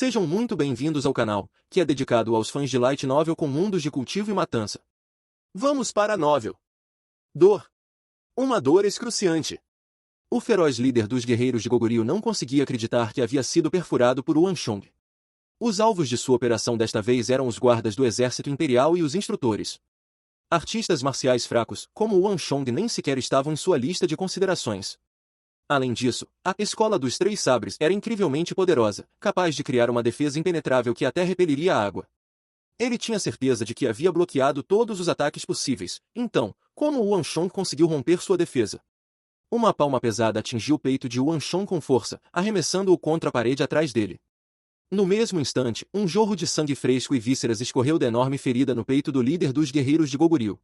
Sejam muito bem-vindos ao canal, que é dedicado aos fãs de Light Novel com mundos de cultivo e matança. Vamos para a novel. Dor. Uma dor excruciante. O feroz líder dos guerreiros de Goguryeo não conseguia acreditar que havia sido perfurado por Wanchong. Os alvos de sua operação desta vez eram os guardas do exército imperial e os instrutores. Artistas marciais fracos, como Wanchong, nem sequer estavam em sua lista de considerações. Além disso, a Escola dos Três Sabres era incrivelmente poderosa, capaz de criar uma defesa impenetrável que até repeliria a água. Ele tinha certeza de que havia bloqueado todos os ataques possíveis, então, como Wanchong conseguiu romper sua defesa? Uma palma pesada atingiu o peito de Wanchong com força, arremessando-o contra a parede atrás dele. No mesmo instante, um jorro de sangue fresco e vísceras escorreu da enorme ferida no peito do líder dos guerreiros de Goguryeo.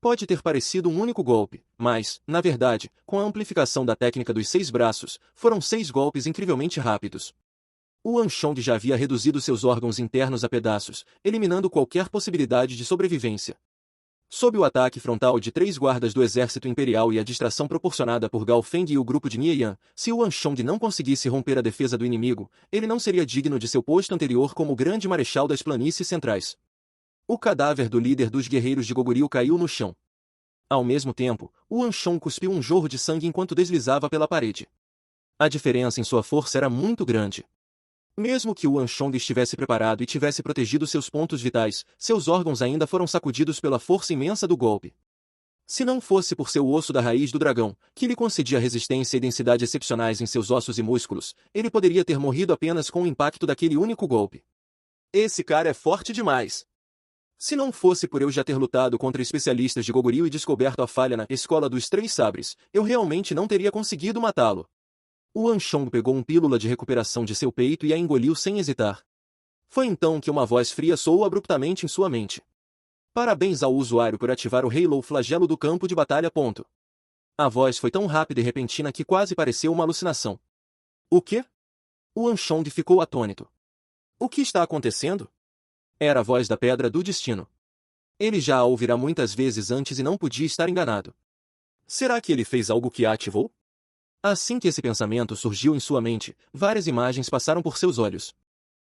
Pode ter parecido um único golpe, mas, na verdade, com a amplificação da técnica dos 6 braços, foram 6 golpes incrivelmente rápidos. O Wanchong já havia reduzido seus órgãos internos a pedaços, eliminando qualquer possibilidade de sobrevivência. Sob o ataque frontal de 3 guardas do exército imperial e a distração proporcionada por Gao Feng e o grupo de Nieyan, se o Wanchong não conseguisse romper a defesa do inimigo, ele não seria digno de seu posto anterior como grande marechal das planícies centrais. O cadáver do líder dos guerreiros de Goguryeo caiu no chão. Ao mesmo tempo, o Wanchong cuspiu um jorro de sangue enquanto deslizava pela parede. A diferença em sua força era muito grande. Mesmo que o Wanchong estivesse preparado e tivesse protegido seus pontos vitais, seus órgãos ainda foram sacudidos pela força imensa do golpe. Se não fosse por seu osso da raiz do dragão, que lhe concedia resistência e densidade excepcionais em seus ossos e músculos, ele poderia ter morrido apenas com o impacto daquele único golpe. Esse cara é forte demais. Se não fosse por eu já ter lutado contra especialistas de Goguryeo e descoberto a falha na Escola dos Três Sabres, eu realmente não teria conseguido matá-lo. O Wanchong pegou uma pílula de recuperação de seu peito e a engoliu sem hesitar. Foi então que uma voz fria soou abruptamente em sua mente. Parabéns ao usuário por ativar o Halo Flagelo do campo de batalha. A voz foi tão rápida e repentina que quase pareceu uma alucinação. O quê? O Wanchong ficou atônito. O que está acontecendo? Era a voz da Pedra do Destino. Ele já a ouvirá muitas vezes antes e não podia estar enganado. Será que ele fez algo que a ativou? Assim que esse pensamento surgiu em sua mente, várias imagens passaram por seus olhos.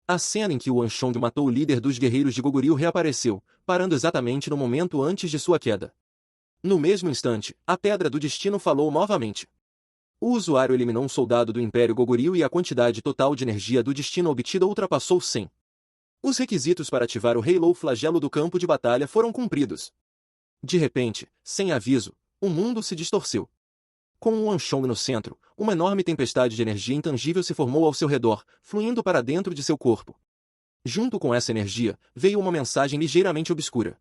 A cena em que o Wanchong matou o líder dos guerreiros de Goguryeo reapareceu, parando exatamente no momento antes de sua queda. No mesmo instante, a Pedra do Destino falou novamente. O usuário eliminou um soldado do Império Goguryeo e a quantidade total de energia do destino obtida ultrapassou 100. Os requisitos para ativar o Halo Flagelo do campo de batalha foram cumpridos. De repente, sem aviso, o mundo se distorceu. Com o Wanchong no centro, uma enorme tempestade de energia intangível se formou ao seu redor, fluindo para dentro de seu corpo. Junto com essa energia, veio uma mensagem ligeiramente obscura.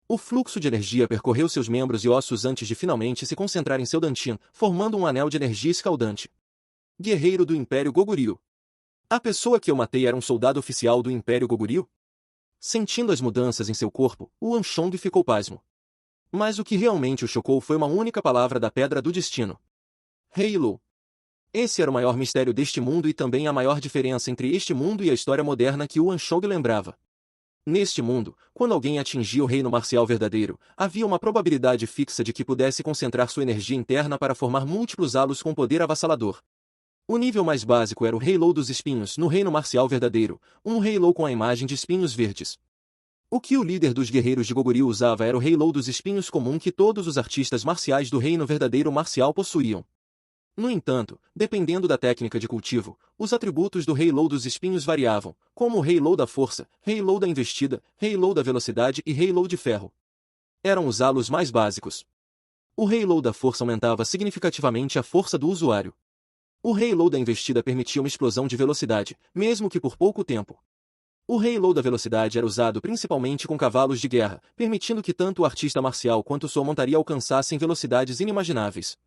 O fluxo de energia percorreu seus membros e ossos antes de finalmente se concentrar em seu dantian, formando um anel de energia escaldante. Guerreiro do Império Goguryeo. A pessoa que eu matei era um soldado oficial do Império Goguryeo? Sentindo as mudanças em seu corpo, o Wanchong ficou pasmo. Mas o que realmente o chocou foi uma única palavra da Pedra do Destino. Halo. Esse era o maior mistério deste mundo e também a maior diferença entre este mundo e a história moderna que o Wanchong lembrava. Neste mundo, quando alguém atingia o reino marcial verdadeiro, havia uma probabilidade fixa de que pudesse concentrar sua energia interna para formar múltiplos halos com poder avassalador. O nível mais básico era o Halo dos Espinhos no reino marcial verdadeiro, um Halo com a imagem de espinhos verdes. O que o líder dos guerreiros de Goguryeo usava era o Halo dos Espinhos comum que todos os artistas marciais do reino verdadeiro marcial possuíam. No entanto, dependendo da técnica de cultivo, os atributos do Halo dos Espinhos variavam, como o Halo da Força, Halo da Investida, Halo da Velocidade e Halo de Ferro. Eram os halos mais básicos. O Halo da Força aumentava significativamente a força do usuário. O Halo da Investida permitia uma explosão de velocidade, mesmo que por pouco tempo. O Halo da Velocidade era usado principalmente com cavalos de guerra, permitindo que tanto o artista marcial quanto sua montaria alcançassem velocidades inimagináveis.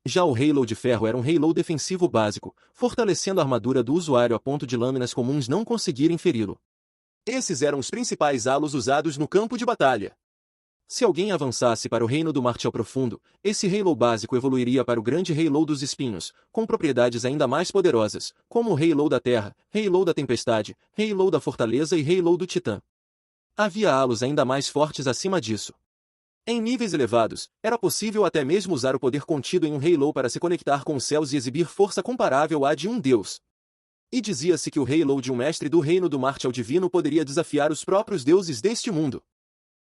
Já o Halo de Ferro era um Halo defensivo básico, fortalecendo a armadura do usuário a ponto de lâminas comuns não conseguirem feri-lo. Esses eram os principais halos usados no campo de batalha. Se alguém avançasse para o Reino do Martial Profundo, esse Halo básico evoluiria para o grande Halo dos Espinhos, com propriedades ainda mais poderosas, como o Halo da Terra, Halo da Tempestade, Halo da Fortaleza e Halo do Titã. Havia halos ainda mais fortes acima disso. Em níveis elevados, era possível até mesmo usar o poder contido em um Halo para se conectar com os céus e exibir força comparável à de um deus. E dizia-se que o Halo de um mestre do reino do Martial Divino poderia desafiar os próprios deuses deste mundo.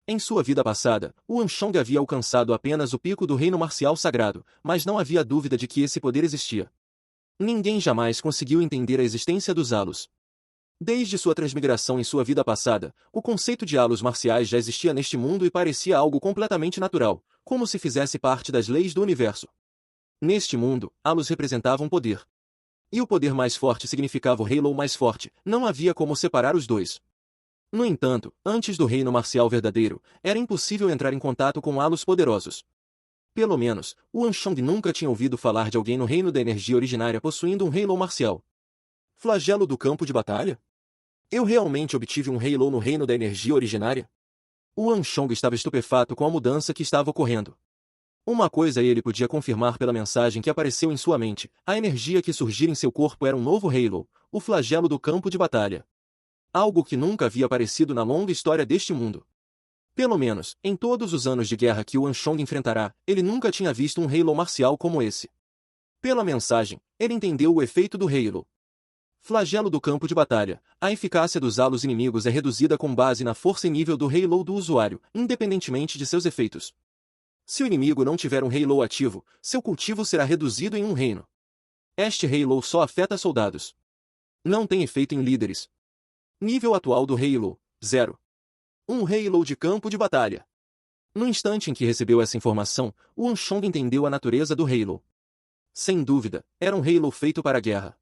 Em sua vida passada, o Anshong havia alcançado apenas o pico do reino marcial sagrado, mas não havia dúvida de que esse poder existia. Ninguém jamais conseguiu entender a existência dos halos. Desde sua transmigração em sua vida passada, o conceito de halos marciais já existia neste mundo e parecia algo completamente natural, como se fizesse parte das leis do universo. Neste mundo, halos representavam poder. E o poder mais forte significava o Halo mais forte, não havia como separar os dois. No entanto, antes do reino marcial verdadeiro, era impossível entrar em contato com halos poderosos. Pelo menos, o Anshong nunca tinha ouvido falar de alguém no reino da energia originária possuindo um Halo marcial. Flagelo do campo de batalha? Eu realmente obtive um Halo no reino da energia originária? O Anshong estava estupefato com a mudança que estava ocorrendo. Uma coisa ele podia confirmar pela mensagem que apareceu em sua mente: a energia que surgira em seu corpo era um novo Halo, o flagelo do campo de batalha. Algo que nunca havia aparecido na longa história deste mundo. Pelo menos, em todos os anos de guerra que o Anshong enfrentará, ele nunca tinha visto um Halo marcial como esse. Pela mensagem, ele entendeu o efeito do Halo. Flagelo do campo de batalha. A eficácia dos halos inimigos é reduzida com base na força e nível do Halo do usuário, independentemente de seus efeitos. Se o inimigo não tiver um Halo ativo, seu cultivo será reduzido em um reino. Este Halo só afeta soldados. Não tem efeito em líderes. Nível atual do Halo, 0. Um Halo de campo de batalha. No instante em que recebeu essa informação, o Anshong entendeu a natureza do Halo. Sem dúvida, era um Halo feito para a guerra.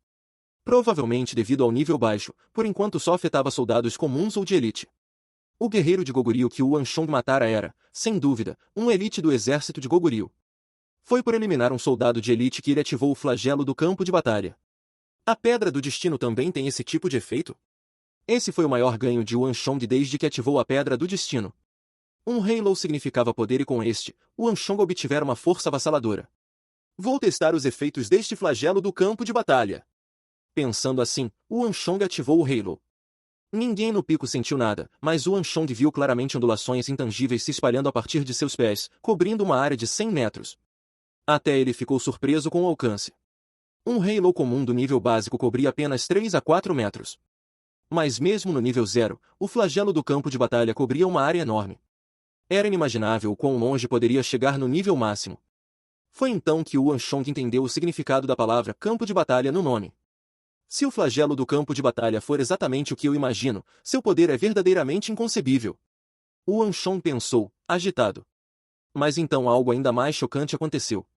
Provavelmente devido ao nível baixo, por enquanto só afetava soldados comuns ou de elite. O guerreiro de Goguryeo que o Anshong matara era, sem dúvida, um elite do exército de Goguryeo. Foi por eliminar um soldado de elite que ele ativou o flagelo do campo de batalha. A Pedra do Destino também tem esse tipo de efeito? Esse foi o maior ganho de Yuan Shong desde que ativou a Pedra do Destino. Um Halo significava poder e com este, o Anshong obtivera uma força avassaladora. Vou testar os efeitos deste flagelo do campo de batalha. Pensando assim, o Anshong ativou o Halo. Ninguém no pico sentiu nada, mas o Anshong viu claramente ondulações intangíveis se espalhando a partir de seus pés, cobrindo uma área de 100 metros. Até ele ficou surpreso com o alcance. Um Halo comum do nível básico cobria apenas 3 a 4 metros. Mas mesmo no nível 0, o flagelo do campo de batalha cobria uma área enorme. Era inimaginável o quão longe poderia chegar no nível máximo. Foi então que o Anshong entendeu o significado da palavra campo de batalha no nome. Se o flagelo do campo de batalha for exatamente o que eu imagino, seu poder é verdadeiramente inconcebível. O Anshong pensou, agitado. Mas então algo ainda mais chocante aconteceu.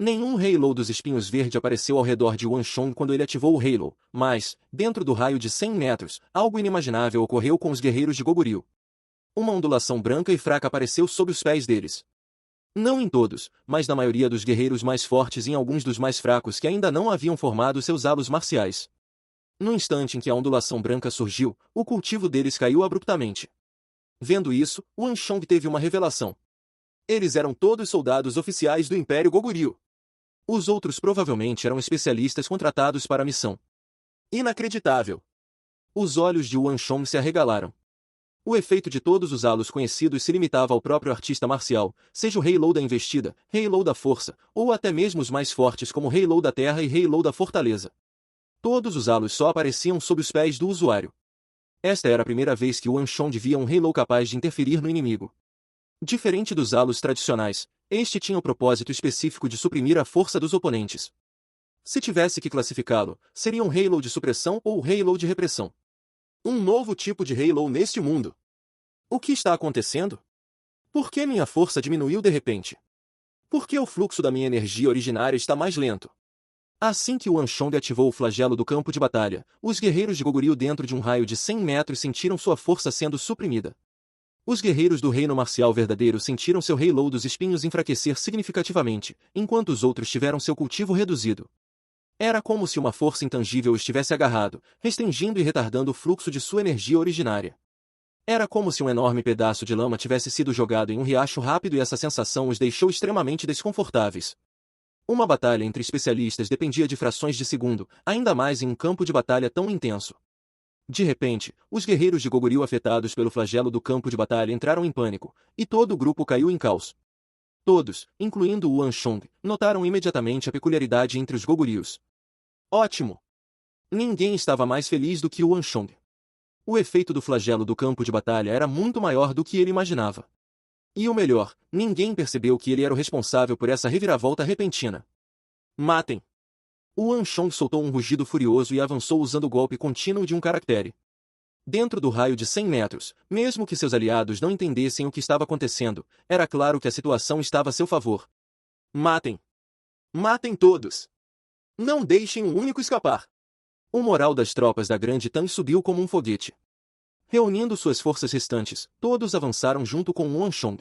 Nenhum Halo dos espinhos verde apareceu ao redor de Yuan Shong quando ele ativou o Halo, mas, dentro do raio de 100 metros, algo inimaginável ocorreu com os guerreiros de Goguryeo. Uma ondulação branca e fraca apareceu sob os pés deles. Não em todos, mas na maioria dos guerreiros mais fortes e em alguns dos mais fracos que ainda não haviam formado seus halos marciais. No instante em que a ondulação branca surgiu, o cultivo deles caiu abruptamente. Vendo isso, Yuan Shong teve uma revelação. Eles eram todos soldados oficiais do Império Goguryeo. Os outros provavelmente eram especialistas contratados para a missão. Inacreditável! Os olhos de Yuan Shong se arregalaram. O efeito de todos os halos conhecidos se limitava ao próprio artista marcial, seja o Halo da investida, Halo da força, ou até mesmo os mais fortes como Halo da terra e Halo da fortaleza. Todos os halos só apareciam sob os pés do usuário. Esta era a primeira vez que Yuan Shong via um Halo capaz de interferir no inimigo. Diferente dos halos tradicionais, este tinha o propósito específico de suprimir a força dos oponentes. Se tivesse que classificá-lo, seria um Halo de supressão ou Halo de repressão. Um novo tipo de Halo neste mundo. O que está acontecendo? Por que minha força diminuiu de repente? Por que o fluxo da minha energia originária está mais lento? Assim que o Anshong ativou o flagelo do campo de batalha, os guerreiros de Goguryeo dentro de um raio de 100 metros sentiram sua força sendo suprimida. Os guerreiros do reino marcial verdadeiro sentiram seu Halo dos espinhos enfraquecer significativamente, enquanto os outros tiveram seu cultivo reduzido. Era como se uma força intangível estivesse agarrado, restringindo e retardando o fluxo de sua energia originária. Era como se um enorme pedaço de lama tivesse sido jogado em um riacho rápido e essa sensação os deixou extremamente desconfortáveis. Uma batalha entre especialistas dependia de frações de segundo, ainda mais em um campo de batalha tão intenso. De repente, os guerreiros de Goguryeo afetados pelo flagelo do campo de batalha entraram em pânico, e todo o grupo caiu em caos. Todos, incluindo o Yuan Shong, notaram imediatamente a peculiaridade entre os Goguryeos. Ótimo! Ninguém estava mais feliz do que o Wanchong. O efeito do flagelo do campo de batalha era muito maior do que ele imaginava. E o melhor, ninguém percebeu que ele era o responsável por essa reviravolta repentina. Matem! O Wanchong soltou um rugido furioso e avançou usando o golpe contínuo de um caractere. Dentro do raio de 100 metros, mesmo que seus aliados não entendessem o que estava acontecendo, era claro que a situação estava a seu favor. Matem! Matem todos! Não deixem um único escapar! O moral das tropas da Grande Tang subiu como um foguete. Reunindo suas forças restantes, todos avançaram junto com o Wanchong.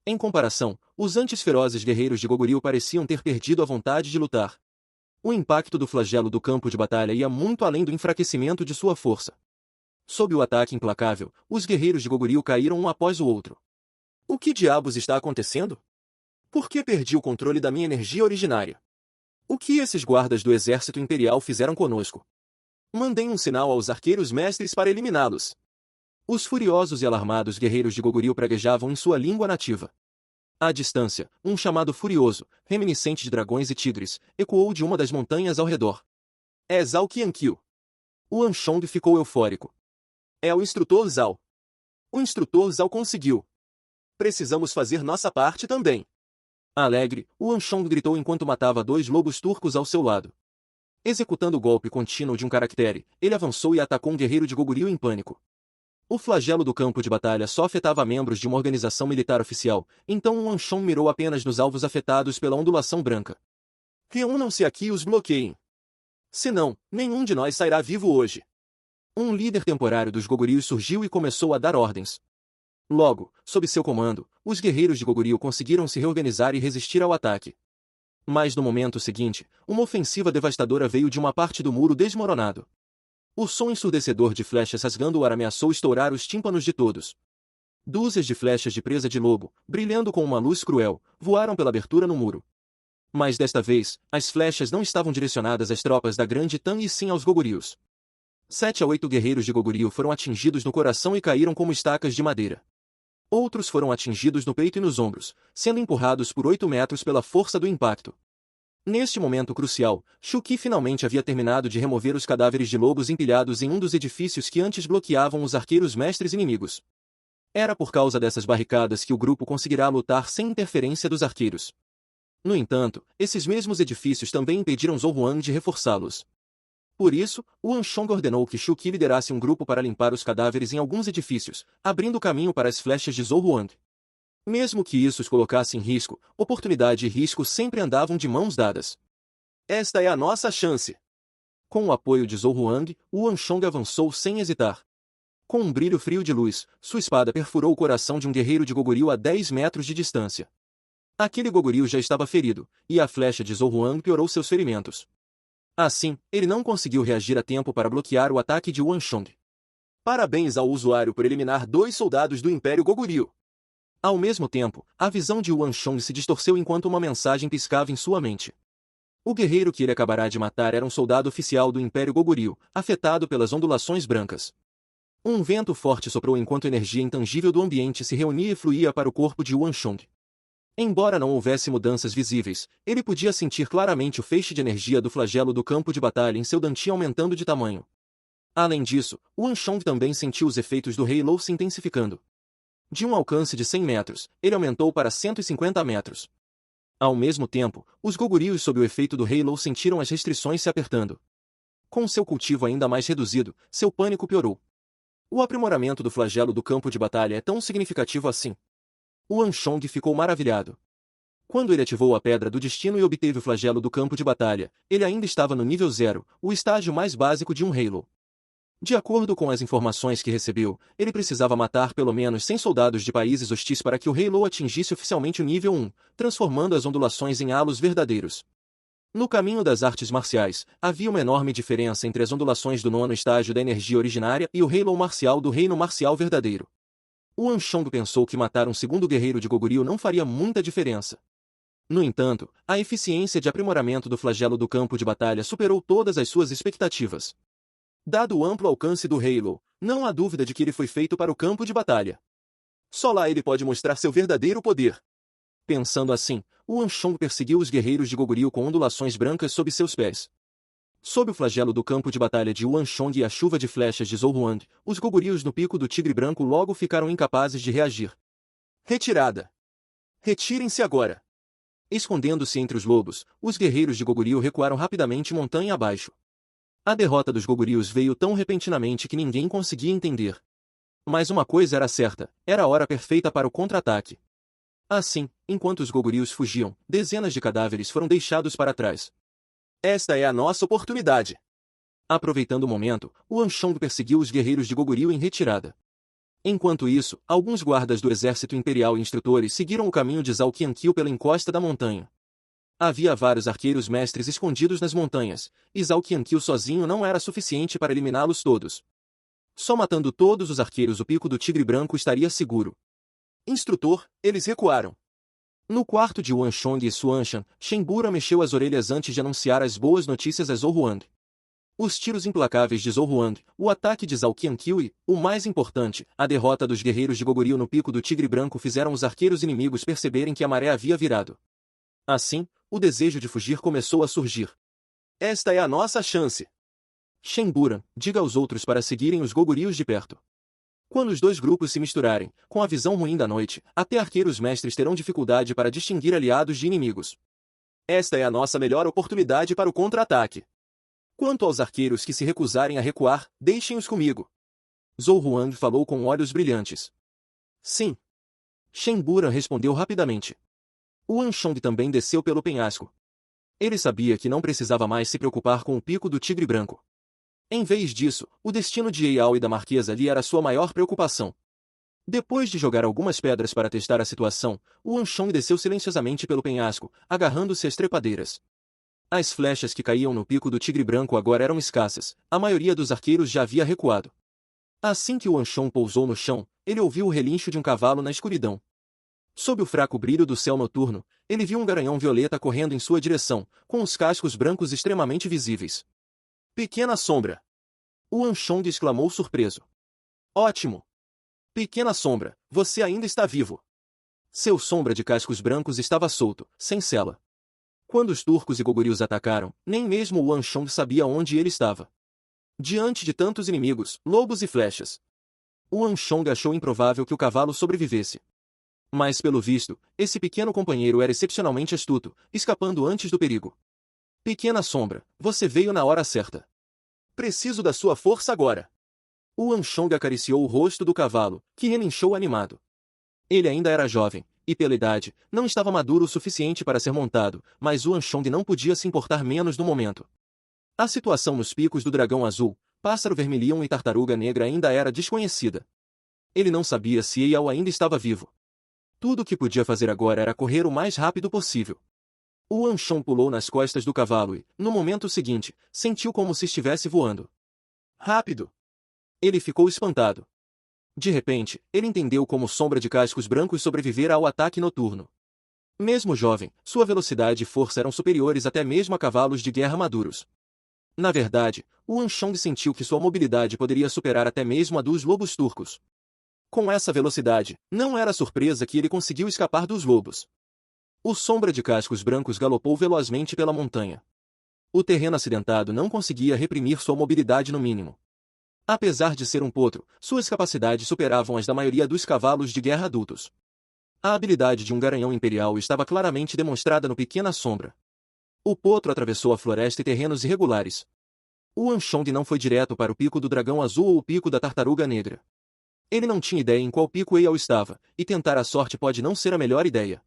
Em comparação, os antes ferozes guerreiros de Goguryeo pareciam ter perdido a vontade de lutar. O impacto do flagelo do campo de batalha ia muito além do enfraquecimento de sua força. Sob o ataque implacável, os guerreiros de Goguryeo caíram um após o outro. O que diabos está acontecendo? Por que perdi o controle da minha energia originária? O que esses guardas do exército imperial fizeram conosco? Mandei um sinal aos arqueiros mestres para eliminá-los. Os furiosos e alarmados guerreiros de Goguryeo praguejavam em sua língua nativa. À distância, um chamado furioso, reminiscente de dragões e tigres, ecoou de uma das montanhas ao redor. É Zhao Qianqiu. O Wanchong ficou eufórico. É o instrutor Zhao. O instrutor Zhao conseguiu. Precisamos fazer nossa parte também. Alegre, o Wanchong gritou enquanto matava 2 lobos turcos ao seu lado. Executando o golpe contínuo de um caractere, ele avançou e atacou um guerreiro de Goguryeo em pânico. O flagelo do campo de batalha só afetava membros de uma organização militar oficial, então o Wanchong mirou apenas nos alvos afetados pela ondulação branca. Reúnam-se aqui e os bloqueiem. Senão, nenhum de nós sairá vivo hoje. Um líder temporário dos Goguryeo surgiu e começou a dar ordens. Logo, sob seu comando, os guerreiros de Goguryeo conseguiram se reorganizar e resistir ao ataque. Mas no momento seguinte, uma ofensiva devastadora veio de uma parte do muro desmoronado. O som ensurdecedor de flechas rasgando o ar ameaçou estourar os tímpanos de todos. Dúzias de flechas de presa de lobo, brilhando com uma luz cruel, voaram pela abertura no muro. Mas desta vez, as flechas não estavam direcionadas às tropas da Grande Tang e sim aos Goguryeos. 7 a 8 guerreiros de Goguryeo foram atingidos no coração e caíram como estacas de madeira. Outros foram atingidos no peito e nos ombros, sendo empurrados por 8 metros pela força do impacto. Neste momento crucial, Shuqi finalmente havia terminado de remover os cadáveres de lobos empilhados em um dos edifícios que antes bloqueavam os arqueiros mestres inimigos. Era por causa dessas barricadas que o grupo conseguirá lutar sem interferência dos arqueiros. No entanto, esses mesmos edifícios também impediram Zhou Huang de reforçá-los. Por isso, o Wanchong ordenou que Shuqi liderasse um grupo para limpar os cadáveres em alguns edifícios, abrindo caminho para as flechas de Zhou Huang. Mesmo que isso os colocasse em risco, oportunidade e risco sempre andavam de mãos dadas. Esta é a nossa chance. Com o apoio de Zhou Huang, o Wanchong avançou sem hesitar. Com um brilho frio de luz, sua espada perfurou o coração de um guerreiro de Goguryeo a 10 metros de distância. Aquele Goguryeo já estava ferido, e a flecha de Zhou Huang piorou seus ferimentos. Assim, ele não conseguiu reagir a tempo para bloquear o ataque de Wanchong. Parabéns ao usuário por eliminar 2 soldados do Império Goguryeo. Ao mesmo tempo, a visão de Wanchong se distorceu enquanto uma mensagem piscava em sua mente. O guerreiro que ele acabará de matar era um soldado oficial do Império Goguryeo, afetado pelas ondulações brancas. Um vento forte soprou enquanto a energia intangível do ambiente se reunia e fluía para o corpo de Wanchong. Embora não houvesse mudanças visíveis, ele podia sentir claramente o feixe de energia do flagelo do campo de batalha em seu dantian aumentando de tamanho. Além disso, Wanchong também sentiu os efeitos do Halo se intensificando. De um alcance de 100 metros, ele aumentou para 150 metros. Ao mesmo tempo, os Goguryeos sob o efeito do Halo sentiram as restrições se apertando. Com seu cultivo ainda mais reduzido, seu pânico piorou. O aprimoramento do flagelo do campo de batalha é tão significativo assim. O Wanchong ficou maravilhado. Quando ele ativou a Pedra do Destino e obteve o flagelo do campo de batalha, ele ainda estava no nível 0, o estágio mais básico de um Halo. De acordo com as informações que recebeu, ele precisava matar pelo menos 100 soldados de países hostis para que o Halo atingisse oficialmente o nível 1, transformando as ondulações em halos verdadeiros. No caminho das artes marciais, havia uma enorme diferença entre as ondulações do 9º estágio da energia originária e o Halo marcial do reino marcial verdadeiro. O Wanchong pensou que matar um segundo guerreiro de Goguryeo não faria muita diferença. No entanto, a eficiência de aprimoramento do flagelo do campo de batalha superou todas as suas expectativas. Dado o amplo alcance do Halo, não há dúvida de que ele foi feito para o campo de batalha. Só lá ele pode mostrar seu verdadeiro poder. Pensando assim, o Wanchong perseguiu os guerreiros de Goguryeo com ondulações brancas sob seus pés. Sob o flagelo do campo de batalha de Yuan Shong e a chuva de flechas de Zhou Huang, os Goguryus no pico do Tigre Branco logo ficaram incapazes de reagir. Retirada! Retirem-se agora! Escondendo-se entre os lobos, os guerreiros de Goguryeo recuaram rapidamente montanha abaixo. A derrota dos Goguryos veio tão repentinamente que ninguém conseguia entender. Mas uma coisa era certa, era a hora perfeita para o contra-ataque. Assim, enquanto os Goguryos fugiam, dezenas de cadáveres foram deixados para trás. Esta é a nossa oportunidade! Aproveitando o momento, Yuan Shong perseguiu os guerreiros de Goguryeo em retirada. Enquanto isso, alguns guardas do exército imperial e instrutores seguiram o caminho de Zhao Qianqiu pela encosta da montanha. Havia vários arqueiros mestres escondidos nas montanhas, e Zhao Qianqiu sozinho não era suficiente para eliminá-los todos. Só matando todos os arqueiros o pico do Tigre Branco estaria seguro. Instrutor, eles recuaram. No quarto de Yuan Shong e Suanshan, Shen Buran mexeu as orelhas antes de anunciar as boas notícias a Zhou Huang. Os tiros implacáveis de Zhou Huang, o ataque de Zhao Qianqiu e, o mais importante, a derrota dos guerreiros de Goguryeo no pico do Tigre Branco fizeram os arqueiros inimigos perceberem que a maré havia virado. Assim, o desejo de fugir começou a surgir. Esta é a nossa chance! Shen Buran, diga aos outros para seguirem os Goguryos de perto. Quando os dois grupos se misturarem, com a visão ruim da noite, até arqueiros mestres terão dificuldade para distinguir aliados de inimigos. Esta é a nossa melhor oportunidade para o contra-ataque. Quanto aos arqueiros que se recusarem a recuar, deixem-os comigo. Zhou Huang falou com olhos brilhantes. Sim. Shen Buran respondeu rapidamente. Yuan Shong também desceu pelo penhasco. Ele sabia que não precisava mais se preocupar com o pico do Tigre Branco. Em vez disso, o destino de Eyao e da Marquesa Li era sua maior preocupação. Depois de jogar algumas pedras para testar a situação, Yuan Shong desceu silenciosamente pelo penhasco, agarrando-se às trepadeiras. As flechas que caíam no pico do Tigre Branco agora eram escassas, a maioria dos arqueiros já havia recuado. Assim que Yuan Shong pousou no chão, ele ouviu o relincho de um cavalo na escuridão. Sob o fraco brilho do céu noturno, ele viu um garanhão violeta correndo em sua direção, com os cascos brancos extremamente visíveis. Pequena sombra! Yuan Shong exclamou surpreso. Ótimo! Pequena sombra, você ainda está vivo! Seu sombra de cascos brancos estava solto, sem sela. Quando os turcos e Goguryos atacaram, nem mesmo Yuan Shong sabia onde ele estava. Diante de tantos inimigos, lobos e flechas, Yuan Shong achou improvável que o cavalo sobrevivesse. Mas pelo visto, esse pequeno companheiro era excepcionalmente astuto, escapando antes do perigo. Pequena sombra, você veio na hora certa. Preciso da sua força agora. Yuan Shong acariciou o rosto do cavalo, que relinchou animado. Ele ainda era jovem, e pela idade, não estava maduro o suficiente para ser montado, mas Yuan Shong não podia se importar menos no momento. A situação nos picos do Dragão Azul, Pássaro Vermilion e Tartaruga Negra ainda era desconhecida. Ele não sabia se Eyao ainda estava vivo. Tudo o que podia fazer agora era correr o mais rápido possível. Yuan Shong pulou nas costas do cavalo e, no momento seguinte, sentiu como se estivesse voando. Rápido! Ele ficou espantado. De repente, ele entendeu como Sombra de Cascos Brancos sobrevivera ao ataque noturno. Mesmo jovem, sua velocidade e força eram superiores até mesmo a cavalos de guerra maduros. Na verdade, Yuan Shong sentiu que sua mobilidade poderia superar até mesmo a dos lobos turcos. Com essa velocidade, não era surpresa que ele conseguiu escapar dos lobos. O Sombra de Cascos Brancos galopou velozmente pela montanha. O terreno acidentado não conseguia reprimir sua mobilidade no mínimo. Apesar de ser um potro, suas capacidades superavam as da maioria dos cavalos de guerra adultos. A habilidade de um garanhão imperial estava claramente demonstrada no Pequena Sombra. O potro atravessou a floresta e terrenos irregulares. Yuan Shong não foi direto para o pico do Dragão Azul ou o pico da Tartaruga Negra. Ele não tinha ideia em qual pico Eyao estava, e tentar a sorte pode não ser a melhor ideia.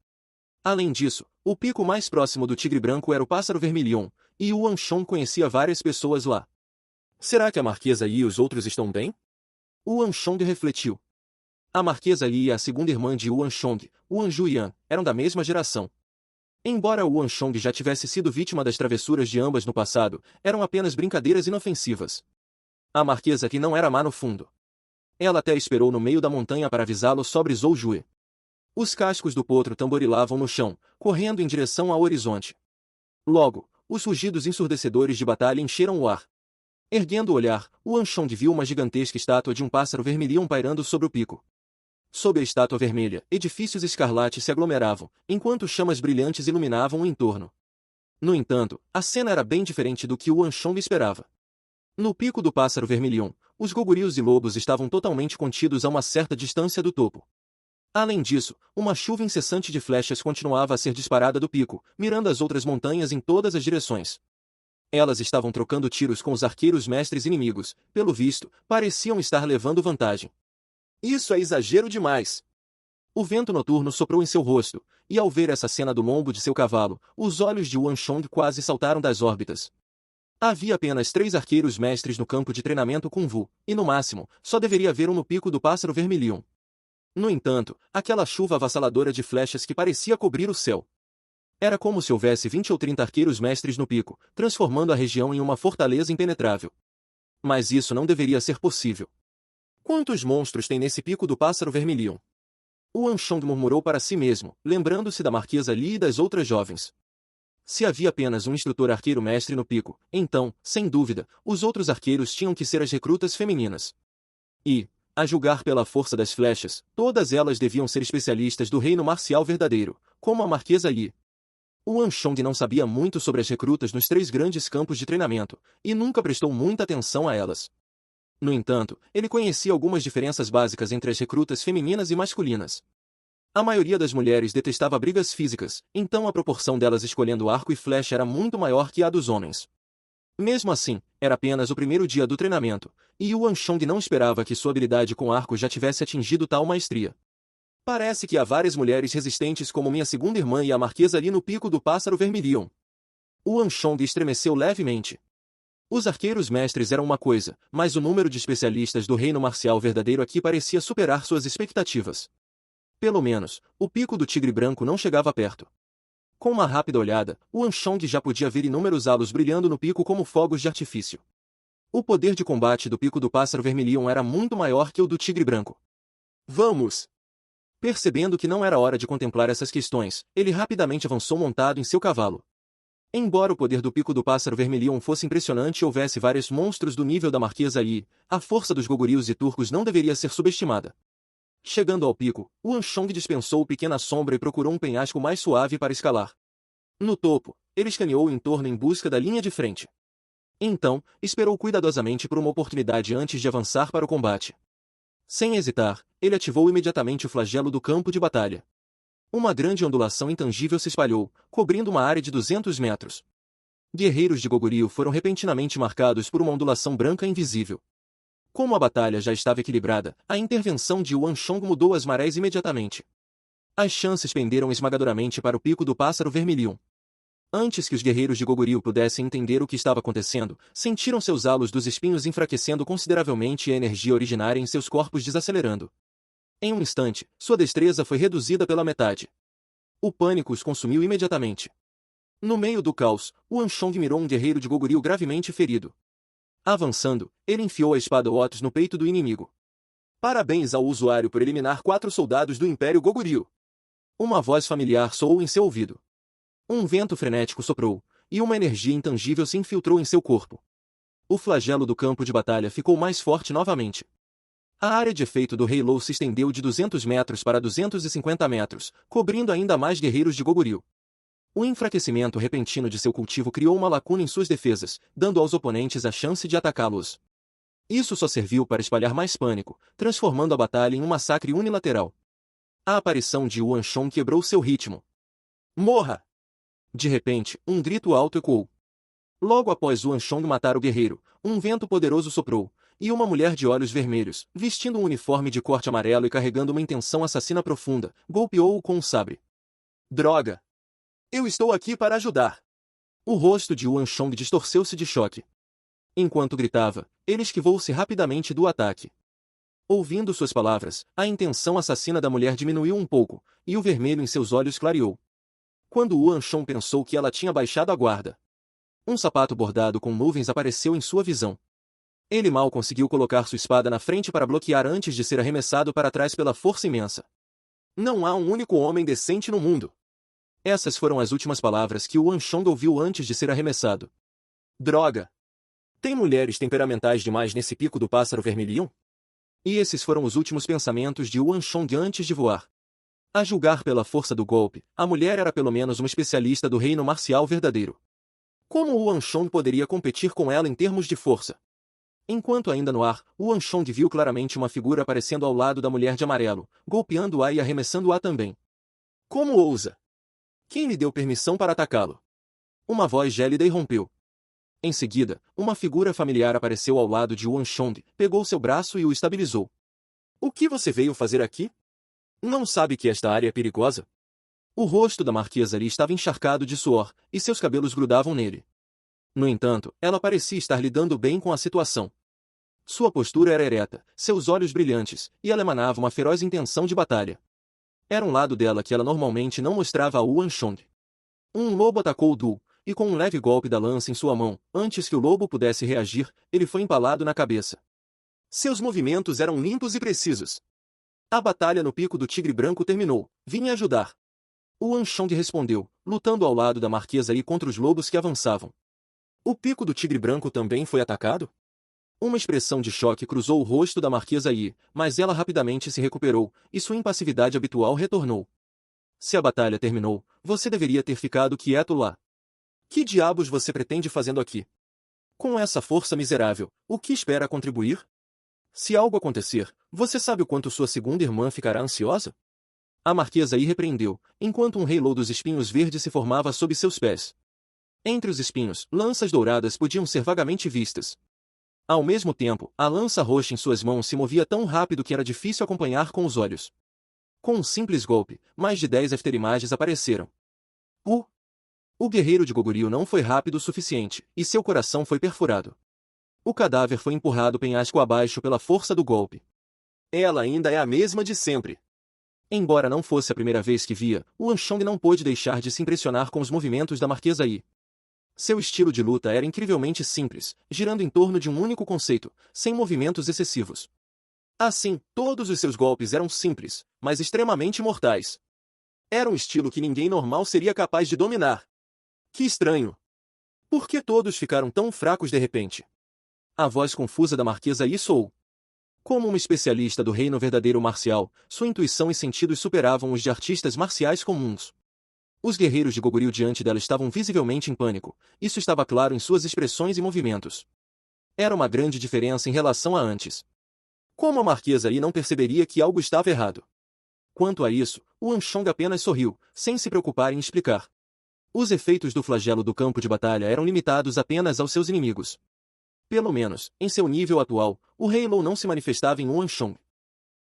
Além disso, o pico mais próximo do Tigre Branco era o Pássaro Vermilion, e Yuan Shong conhecia várias pessoas lá. Será que a Marquesa Yi e os outros estão bem? Yuan Shong refletiu. A Marquesa Yi e a segunda irmã de Yuan Shong, Yuan Juyan, eram da mesma geração. Embora Yuan Shong já tivesse sido vítima das travessuras de ambas no passado, eram apenas brincadeiras inofensivas. A Marquesa Yi não era má no fundo. Ela até esperou no meio da montanha para avisá-lo sobre Zhou Jue. Os cascos do potro tamborilavam no chão, correndo em direção ao horizonte. Logo, os rugidos ensurdecedores de batalha encheram o ar. Erguendo o olhar, Yuan Shong viu uma gigantesca estátua de um pássaro vermelhão pairando sobre o pico. Sob a estátua vermelha, edifícios escarlates se aglomeravam, enquanto chamas brilhantes iluminavam o entorno. No entanto, a cena era bem diferente do que Yuan Shong esperava. No pico do pássaro vermelhão, os gogurios e lobos estavam totalmente contidos a uma certa distância do topo. Além disso, uma chuva incessante de flechas continuava a ser disparada do pico, mirando as outras montanhas em todas as direções. Elas estavam trocando tiros com os arqueiros mestres inimigos, pelo visto, pareciam estar levando vantagem. Isso é exagero demais! O vento noturno soprou em seu rosto, e ao ver essa cena do lombo de seu cavalo, os olhos de Yuan Shong quase saltaram das órbitas. Havia apenas 3 arqueiros mestres no campo de treinamento Kung Fu, e no máximo, só deveria haver um no pico do pássaro vermelhão. No entanto, aquela chuva avassaladora de flechas que parecia cobrir o céu. Era como se houvesse 20 ou 30 arqueiros mestres no pico, transformando a região em uma fortaleza impenetrável. Mas isso não deveria ser possível. Quantos monstros tem nesse pico do pássaro vermelhão? Yuan Shong murmurou para si mesmo, lembrando-se da Marquesa Li e das outras jovens. Se havia apenas um instrutor arqueiro mestre no pico, então, sem dúvida, os outros arqueiros tinham que ser as recrutas femininas. E, a julgar pela força das flechas, todas elas deviam ser especialistas do reino marcial verdadeiro, como a Marquesa Li. Yuan Shong não sabia muito sobre as recrutas nos 3 grandes campos de treinamento, e nunca prestou muita atenção a elas. No entanto, ele conhecia algumas diferenças básicas entre as recrutas femininas e masculinas. A maioria das mulheres detestava brigas físicas, então a proporção delas escolhendo arco e flecha era muito maior que a dos homens. Mesmo assim, era apenas o primeiro dia do treinamento, e Yuan Shong não esperava que sua habilidade com arco já tivesse atingido tal maestria. Parece que há várias mulheres resistentes como minha segunda irmã e a Marquesa ali no pico do pássaro vermelhão. Yuan Shong estremeceu levemente. Os arqueiros mestres eram uma coisa, mas o número de especialistas do reino marcial verdadeiro aqui parecia superar suas expectativas. Pelo menos, o pico do tigre branco não chegava perto. Com uma rápida olhada, Yuan Shong já podia ver inúmeros halos brilhando no pico como fogos de artifício. O poder de combate do pico do pássaro vermelhão era muito maior que o do tigre branco. Vamos! Percebendo que não era hora de contemplar essas questões, ele rapidamente avançou montado em seu cavalo. Embora o poder do pico do pássaro vermelhão fosse impressionante e houvesse vários monstros do nível da Marquesa Yi, a força dos gogurios e turcos não deveria ser subestimada. Chegando ao pico, Yuan Shong dispensou pequena sombra e procurou um penhasco mais suave para escalar. No topo, ele escaneou o entorno em busca da linha de frente. Então, esperou cuidadosamente por uma oportunidade antes de avançar para o combate. Sem hesitar, ele ativou imediatamente o flagelo do campo de batalha. Uma grande ondulação intangível se espalhou, cobrindo uma área de 200 metros. Guerreiros de Goguryeo foram repentinamente marcados por uma ondulação branca invisível. Como a batalha já estava equilibrada, a intervenção de Yuan Shong mudou as marés imediatamente. As chances penderam esmagadoramente para o pico do pássaro vermelhão. Antes que os guerreiros de Goguryeo pudessem entender o que estava acontecendo, sentiram seus halos dos espinhos enfraquecendo consideravelmente e a energia originária em seus corpos desacelerando. Em um instante, sua destreza foi reduzida pela metade. O pânico os consumiu imediatamente. No meio do caos, Yuan Shong mirou um guerreiro de Goguryeo gravemente ferido. Avançando, ele enfiou a espada Otis no peito do inimigo. Parabéns ao usuário por eliminar 4 soldados do Império Goguryeo. Uma voz familiar soou em seu ouvido. Um vento frenético soprou, e uma energia intangível se infiltrou em seu corpo. O flagelo do campo de batalha ficou mais forte novamente. A área de efeito do Rei Lou se estendeu de 200 metros para 250 metros, cobrindo ainda mais guerreiros de Goguryeo. O enfraquecimento repentino de seu cultivo criou uma lacuna em suas defesas, dando aos oponentes a chance de atacá-los. Isso só serviu para espalhar mais pânico, transformando a batalha em um massacre unilateral. A aparição de Yuan Shong quebrou seu ritmo. Morra! De repente, um grito alto ecoou. Logo após Yuan Shong matar o guerreiro, um vento poderoso soprou, e uma mulher de olhos vermelhos, vestindo um uniforme de corte amarelo e carregando uma intenção assassina profunda, golpeou-o com um sabre. Droga! Eu estou aqui para ajudar! O rosto de Yuan Shong distorceu-se de choque. Enquanto gritava, ele esquivou-se rapidamente do ataque. Ouvindo suas palavras, a intenção assassina da mulher diminuiu um pouco, e o vermelho em seus olhos clareou. Quando Yuan Shong pensou que ela tinha baixado a guarda, um sapato bordado com nuvens apareceu em sua visão. Ele mal conseguiu colocar sua espada na frente para bloquear antes de ser arremessado para trás pela força imensa. Não há um único homem decente no mundo. Essas foram as últimas palavras que Yuan Shong ouviu antes de ser arremessado. Droga! Tem mulheres temperamentais demais nesse pico do pássaro vermelhão? E esses foram os últimos pensamentos de Yuan Shong antes de voar. A julgar pela força do golpe, a mulher era pelo menos uma especialista do reino marcial verdadeiro. Como Yuan Shong poderia competir com ela em termos de força? Enquanto ainda no ar, Yuan Shong viu claramente uma figura aparecendo ao lado da mulher de amarelo, golpeando-a e arremessando-a também. Como ousa? Quem lhe deu permissão para atacá-lo? Uma voz gélida irrompeu. Em seguida, uma figura familiar apareceu ao lado de Yuan Shong, pegou seu braço e o estabilizou. O que você veio fazer aqui? Não sabe que esta área é perigosa? O rosto da marquesa Li estava encharcado de suor, e seus cabelos grudavam nele. No entanto, ela parecia estar lidando bem com a situação. Sua postura era ereta, seus olhos brilhantes, e ela emanava uma feroz intenção de batalha. Era um lado dela que ela normalmente não mostrava a Yuan Shong. Um lobo atacou Du, e com um leve golpe da lança em sua mão, antes que o lobo pudesse reagir, ele foi empalado na cabeça. Seus movimentos eram limpos e precisos. A batalha no Pico do Tigre Branco terminou. Vim ajudar. Yuan Shong respondeu, lutando ao lado da Marquesa Yi contra os lobos que avançavam. O Pico do Tigre Branco também foi atacado? Uma expressão de choque cruzou o rosto da Marquesa Yi, mas ela rapidamente se recuperou, e sua impassividade habitual retornou. Se a batalha terminou, você deveria ter ficado quieto lá. Que diabos você pretende fazendo aqui? Com essa força miserável, o que espera contribuir? Se algo acontecer, você sabe o quanto sua segunda irmã ficará ansiosa? A Marquesa Yi repreendeu, enquanto um halo dos espinhos verdes se formava sob seus pés. Entre os espinhos, lanças douradas podiam ser vagamente vistas. Ao mesmo tempo, a lança roxa em suas mãos se movia tão rápido que era difícil acompanhar com os olhos. Com um simples golpe, mais de 10 afterimagens apareceram. O guerreiro de Goguryeo não foi rápido o suficiente, e seu coração foi perfurado. O cadáver foi empurrado penhasco abaixo pela força do golpe. Ela ainda é a mesma de sempre. Embora não fosse a primeira vez que via, Yuan Shong não pôde deixar de se impressionar com os movimentos da Marquesa Yi. Seu estilo de luta era incrivelmente simples, girando em torno de um único conceito, sem movimentos excessivos. Assim, todos os seus golpes eram simples, mas extremamente mortais. Era um estilo que ninguém normal seria capaz de dominar. Que estranho! Por que todos ficaram tão fracos de repente? A voz confusa da Marquesa Yi soou. Como uma especialista do reino verdadeiro marcial, sua intuição e sentidos superavam os de artistas marciais comuns. Os guerreiros de Goguryeo diante dela estavam visivelmente em pânico, isso estava claro em suas expressões e movimentos. Era uma grande diferença em relação a antes. Como a Marquesa Yi não perceberia que algo estava errado? Quanto a isso, Yuan Shong apenas sorriu, sem se preocupar em explicar. Os efeitos do flagelo do campo de batalha eram limitados apenas aos seus inimigos. Pelo menos, em seu nível atual, o Halo não se manifestava em Yuan Shong.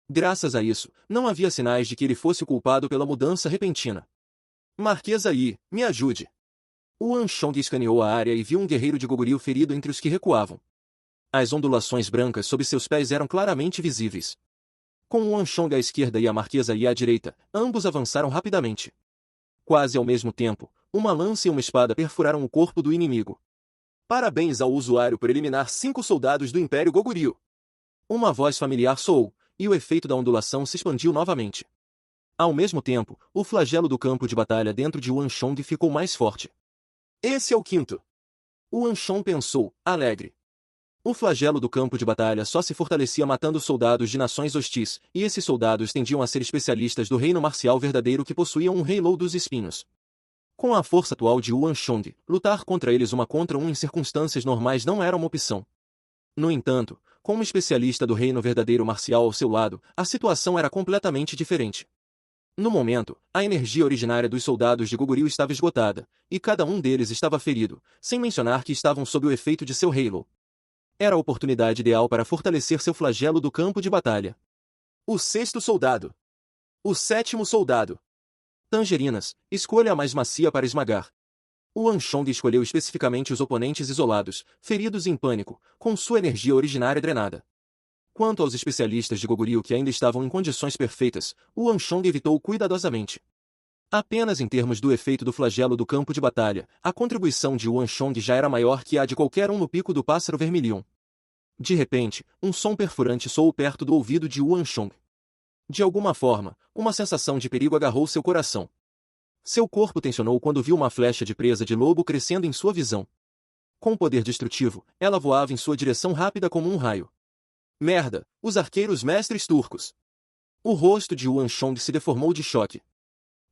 Graças a isso, não havia sinais de que ele fosse o culpado pela mudança repentina. Marquesa Yi, me ajude. Yuan Shong escaneou a área e viu um guerreiro de Goguryeo ferido entre os que recuavam. As ondulações brancas sob seus pés eram claramente visíveis. Com Yuan Shong à esquerda e a Marquesa Yi à direita, ambos avançaram rapidamente. Quase ao mesmo tempo, uma lança e uma espada perfuraram o corpo do inimigo. Parabéns ao usuário por eliminar 5 soldados do Império Goguryeo. Uma voz familiar soou, e o efeito da ondulação se expandiu novamente. Ao mesmo tempo, o flagelo do campo de batalha dentro de Yuan Shong ficou mais forte. Esse é o 5º. Yuan Shong pensou, alegre. O flagelo do campo de batalha só se fortalecia matando soldados de nações hostis, e esses soldados tendiam a ser especialistas do reino marcial verdadeiro que possuíam um Halo dos espinhos. Com a força atual de Yuan Shong, lutar contra eles uma contra um em circunstâncias normais não era uma opção. No entanto, com uma especialista do reino verdadeiro marcial ao seu lado, a situação era completamente diferente. No momento, a energia originária dos soldados de Goguryeo estava esgotada, e cada um deles estava ferido, sem mencionar que estavam sob o efeito de seu Halo. Era a oportunidade ideal para fortalecer seu flagelo do campo de batalha. O 6º soldado. O 7º soldado. Tangerinas, escolha a mais macia para esmagar. Yuan Shong escolheu especificamente os oponentes isolados, feridos e em pânico, com sua energia originária drenada. Quanto aos especialistas de Goguryeo que ainda estavam em condições perfeitas, Yuan Shong evitou cuidadosamente. Apenas em termos do efeito do flagelo do campo de batalha, a contribuição de Yuan Shong já era maior que a de qualquer um no pico do pássaro vermilhão. De repente, um som perfurante soou perto do ouvido de Yuan Shong. De alguma forma, uma sensação de perigo agarrou seu coração. Seu corpo tensionou quando viu uma flecha de presa de lobo crescendo em sua visão. Com poder destrutivo, ela voava em sua direção rápida como um raio. Merda, os arqueiros mestres turcos! O rosto de Yuan Shong se deformou de choque.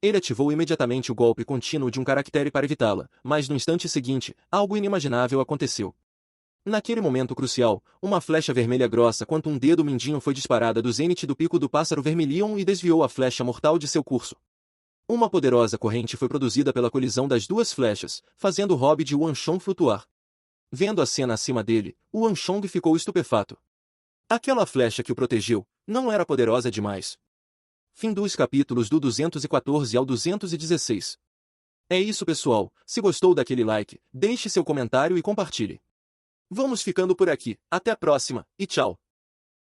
Ele ativou imediatamente o golpe contínuo de um caractere para evitá-la, mas no instante seguinte, algo inimaginável aconteceu. Naquele momento crucial, uma flecha vermelha grossa quanto um dedo mindinho foi disparada do zênite do pico do pássaro vermilion e desviou a flecha mortal de seu curso. Uma poderosa corrente foi produzida pela colisão das duas flechas, fazendo o hobby de Wanchong flutuar. Vendo a cena acima dele, o Wanchong ficou estupefato. Aquela flecha que o protegeu não era poderosa demais. Fim dos capítulos do 214 ao 216. É isso, pessoal. Se gostou daquele like, deixe seu comentário e compartilhe. Vamos ficando por aqui. Até a próxima, e tchau!